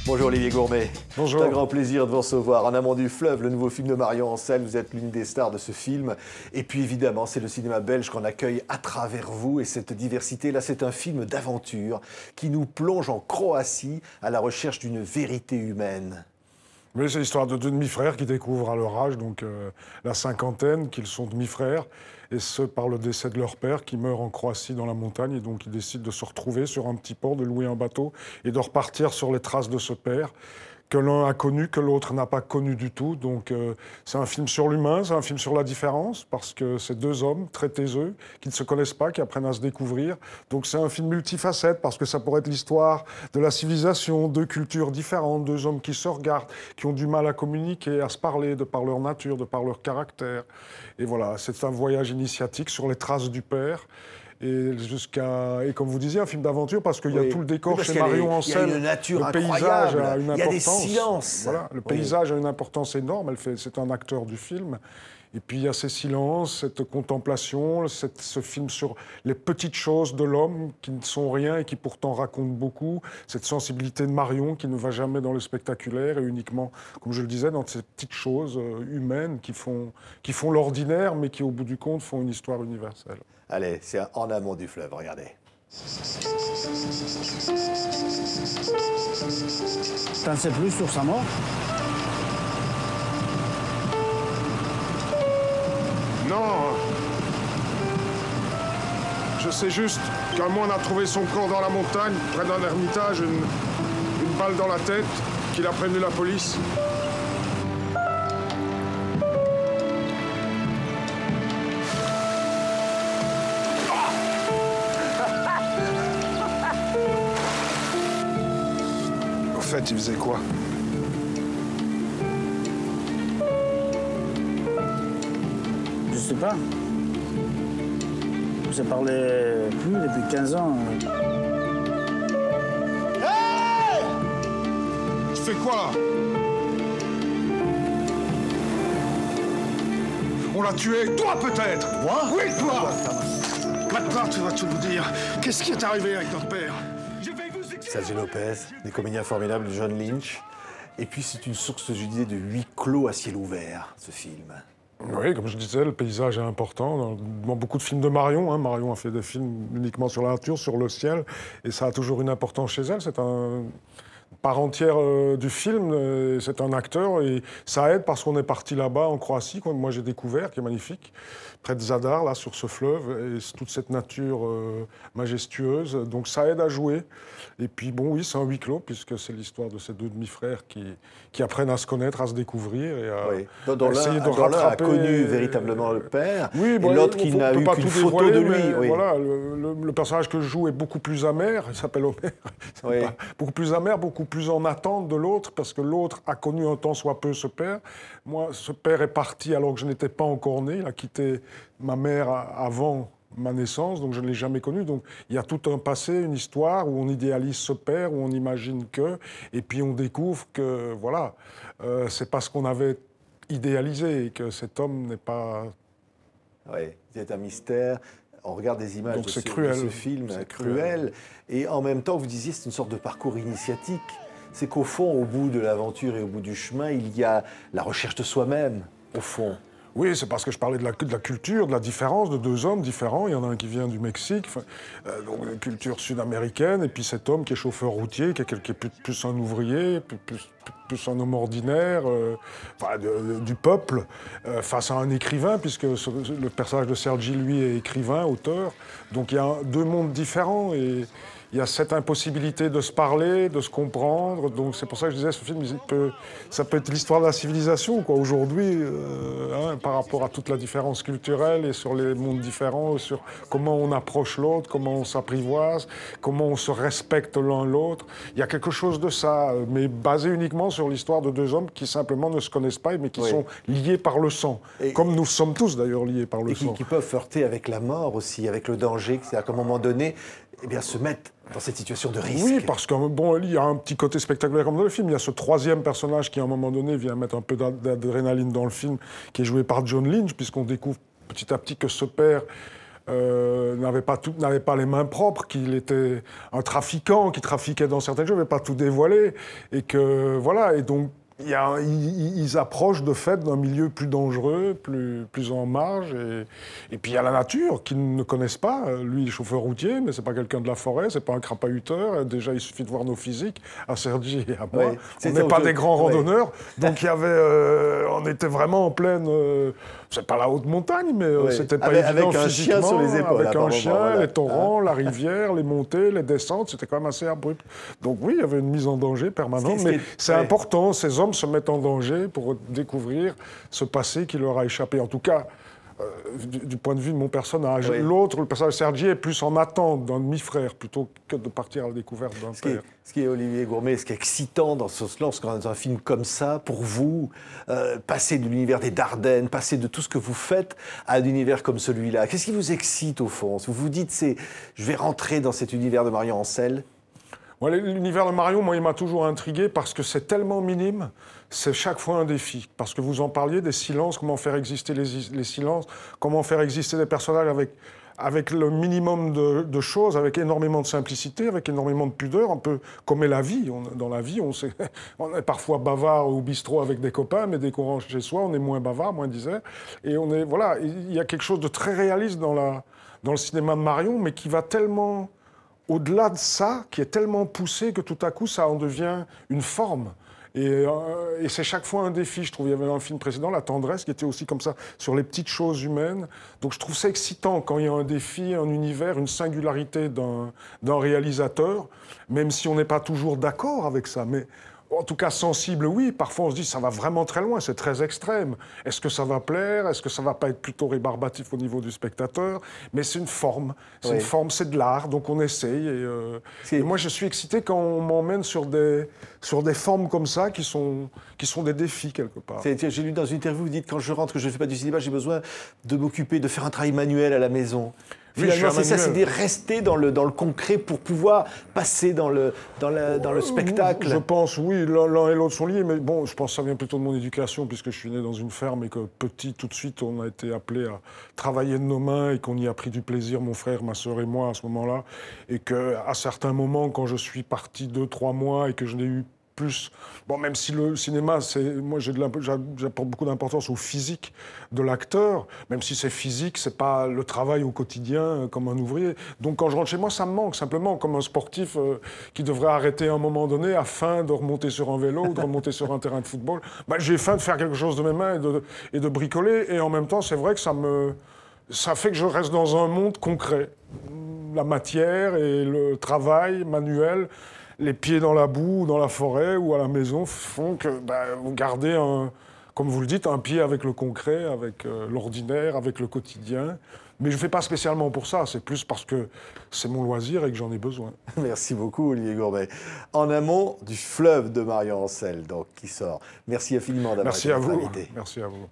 Bonjour Olivier Gourmet. Bonjour. C'est un grand plaisir de vous recevoir. En amont du fleuve, le nouveau film de Marion Ancel, vous êtes l'une des stars de ce film. Et puis évidemment, c'est le cinéma belge qu'on accueille à travers vous et cette diversité. Là, c'est un film d'aventure qui nous plonge en Croatie à la recherche d'une vérité humaine. Oui, c'est l'histoire de deux demi-frères qui découvrent à leur âge, donc la cinquantaine, qu'ils sont demi-frères, et ce par le décès de leur père qui meurt en Croatie dans la montagne. Et donc ils décident de se retrouver sur un petit port, de louer un bateau et de repartir sur les traces de ce père que l'un a connu, que l'autre n'a pas connu du tout. Donc c'est un film sur l'humain, c'est un film sur la différence, parce que c'est deux hommes très taiseux, qui ne se connaissent pas, qui apprennent à se découvrir. Donc c'est un film multifacette, parce que ça pourrait être l'histoire de la civilisation, deux cultures différentes, deux hommes qui se regardent, qui ont du mal à communiquer, à se parler, de par leur nature, de par leur caractère. Et voilà, c'est un voyage initiatique sur les traces du père. Et comme vous disiez, un film d'aventure parce qu'il y a tout le décor chez Marion Ancel. Il y a une nature le paysage incroyable. a une importance. Il y a des silences. Voilà, le paysage a une importance énorme. C'est un acteur du film. Et puis il y a ces silences, cette contemplation, ce film sur les petites choses de l'homme qui ne sont rien et qui pourtant racontent beaucoup. Cette sensibilité de Marion qui ne va jamais dans le spectaculaire et uniquement, comme je le disais, dans ces petites choses humaines qui font l'ordinaire, mais qui au bout du compte font une histoire universelle. Allez, c'est En amont du fleuve, regardez. T'en sais plus sur sa mort? Non. Je sais juste qu'un moine a trouvé son corps dans la montagne, près d'un ermitage, une balle dans la tête, qu'il a prévenu la police. Au fait, il faisait quoi? Je sais pas. On ne se parlait plus depuis 15 ans. Hey! Tu fais quoi, là? On l'a tué, toi peut-être? Moi? Oui, toi! Maintenant, tu vas tout nous dire. Qu'est-ce qui est arrivé avec notre père? Sergio Lopez, des comédiens formidables, John Lynch. Et puis c'est une source, je disais, de huis clos à ciel ouvert, ce film. Oui, comme je disais, le paysage est important. Dans beaucoup de films de Marion, hein, Marion a fait des films uniquement sur la nature, sur le ciel, et ça a toujours une importance chez elle. C'est une part entière du film, c'est un acteur, et ça aide parce qu'on est parti là-bas, en Croatie, que moi j'ai découvert, qui est magnifique, près de Zadar, là, sur ce fleuve, et toute cette nature majestueuse. Donc ça aide à jouer. Et puis bon, oui, c'est un huis clos, puisque c'est l'histoire de ces deux demi-frères qui apprennent à se connaître, à se découvrir et à essayer de rattraper. L'un a connu véritablement le père, oui, et l'autre qui n'a eu qu'une photo de lui. Oui. Voilà, le personnage que je joue est beaucoup plus amer, il s'appelle Homer, oui. Beaucoup plus amer, beaucoup plus en attente de l'autre, parce que l'autre a connu un tant soit peu ce père. Moi, ce père est parti alors que je n'étais pas encore né, il a quitté ma mère avant ma naissance, donc je ne l'ai jamais connu. Donc il y a tout un passé, une histoire où on idéalise ce père, où on imagine que, et puis on découvre que, voilà, c'est parce qu'on avait idéalisé et que cet homme n'est pas... Oui, c'est un mystère. On regarde des images de ce film, c'est cruel. Et en même temps, vous disiez, c'est une sorte de parcours initiatique. C'est qu'au fond, au bout de l'aventure et au bout du chemin, il y a la recherche de soi-même, au fond. Oui, c'est parce que je parlais de la culture, de la différence de deux hommes différents. Il y en a un qui vient du Mexique, donc une culture sud-américaine, et puis cet homme qui est chauffeur routier, qui est plus un ouvrier, plus un homme ordinaire, du peuple, face à un écrivain, puisque le personnage de Sergi, lui, est écrivain, auteur. Donc il y a deux mondes différents, et il y a cette impossibilité de se parler, de se comprendre. Donc c'est pour ça que je disais, ce film, ça peut être l'histoire de la civilisation, quoi. Aujourd'hui, par rapport à toute la différence culturelle et sur les mondes différents, sur comment on approche l'autre, comment on s'apprivoise, comment on se respecte l'un l'autre. Il y a quelque chose de ça, mais basé uniquement sur l'histoire de deux hommes qui simplement ne se connaissent pas, mais qui sont liés par le sang. Comme nous sommes tous d'ailleurs liés par le sang. Et qui peuvent heurter avec la mort aussi, avec le danger, c'est-à-dire qu'à un moment donné, se mettre dans cette situation de risque. Oui, parce qu'il y a un petit côté spectaculaire comme dans le film. Il y a ce troisième personnage qui, à un moment donné, vient mettre un peu d'adrénaline dans le film, qui est joué par John Lynch, puisqu'on découvre petit à petit que ce père n'avait pas les mains propres, qu'il était un trafiquant, qui trafiquait dans certaines choses, n'avait pas tout dévoilé. Et que, voilà, et donc, ils approchent de fait d'un milieu plus dangereux, plus en marge. Et puis il y a la nature qu'ils ne connaissent pas. Lui, il est chauffeur routier, mais c'est pas quelqu'un de la forêt, c'est pas un crapahuteur. Déjà, il suffit de voir nos physiques, à Sergi et à moi. Oui, on n'est pas des grands randonneurs. Donc il y avait, on était vraiment en pleine... c'est pas la haute montagne, mais c'était pas évident avec un chien sur les épaules. Avec un chien, voilà. Les torrents, la rivière, les montées, les descentes, c'était quand même assez abrupt. Donc oui, il y avait une mise en danger permanente, mais c'est important, ces hommes se mettent en danger pour découvrir ce passé qui leur a échappé. En tout cas, du point de vue de mon personnage. L'autre, le personnage de Sergi, est plus en attente d'un demi-frère plutôt que de partir à la découverte d'un père. Ce qui est, Olivier Gourmet, ce qui est excitant dans un film comme ça, pour vous, passer de l'univers des Dardennes, passer de tout ce que vous faites à un univers comme celui-là, qu'est-ce qui vous excite au fond? Vous vous dites, je vais rentrer dans cet univers de Marion Ancel? L'univers de Marion, moi, il m'a toujours intrigué parce que c'est tellement minime, c'est chaque fois un défi. Parce que vous en parliez des silences, comment faire exister les silences, comment faire exister des personnages avec le minimum de choses, avec énormément de simplicité, avec énormément de pudeur, un peu comme est la vie. Dans la vie, on est parfois bavard au bistrot avec des copains, mais dès qu'on rentre chez soi, on est moins bavard, moins disert. Et voilà, il y a quelque chose de très réaliste dans le cinéma de Marion, mais qui va tellement... au-delà de ça, qui est tellement poussé que tout à coup, ça en devient une forme. Et c'est chaque fois un défi, je trouve. Il y avait un film précédent, La Tendresse, qui était aussi comme ça, sur les petites choses humaines. Donc je trouve ça excitant quand il y a un défi, un univers, une singularité d'un réalisateur, même si on n'est pas toujours d'accord avec ça. Mais en tout cas, sensible, oui. Parfois, on se dit, ça va vraiment très loin, c'est très extrême. Est-ce que ça va plaire? Est-ce que ça va pas être plutôt rébarbatif au niveau du spectateur? Mais c'est une forme. C'est une forme, c'est de l'art, donc on essaye. Et moi, je suis excité quand on m'emmène sur des formes comme ça, qui sont des défis, quelque part. J'ai lu dans une interview, vous dites, quand je rentre, que je ne fais pas du cinéma, j'ai besoin de m'occuper, de faire un travail manuel à la maison. Finalement, c'est ça, c'est de rester dans le concret pour pouvoir passer dans le spectacle. Je pense, oui, l'un et l'autre sont liés, mais bon, je pense que ça vient plutôt de mon éducation, puisque je suis né dans une ferme et que petit, tout de suite, on a été appelé à travailler de nos mains et qu'on y a pris du plaisir, mon frère, ma sœur et moi, à ce moment-là. Et qu'à certains moments, quand je suis parti 2-3 mois et que je n'ai eu plus... Bon, même si le cinéma, moi, j'apporte beaucoup d'importance au physique de l'acteur, même si c'est physique, c'est pas le travail au quotidien comme un ouvrier. Donc, quand je rentre chez moi, ça me manque, simplement, comme un sportif qui devrait arrêter à un moment donné afin de remonter sur un vélo ou de remonter sur un terrain de football. J'ai faim de faire quelque chose de mes mains et de bricoler, et en même temps, c'est vrai que ça fait que je reste dans un monde concret. La matière et le travail manuel, les pieds dans la boue, dans la forêt ou à la maison font que vous gardez, comme vous le dites, un pied avec le concret, avec l'ordinaire, avec le quotidien. Mais je ne fais pas spécialement pour ça, c'est plus parce que c'est mon loisir et que j'en ai besoin. Merci beaucoup, Olivier Gourmet. En amont du fleuve de Marion Ancel, donc, qui sort. Merci infiniment d'avoir été notre invité. Merci à vous.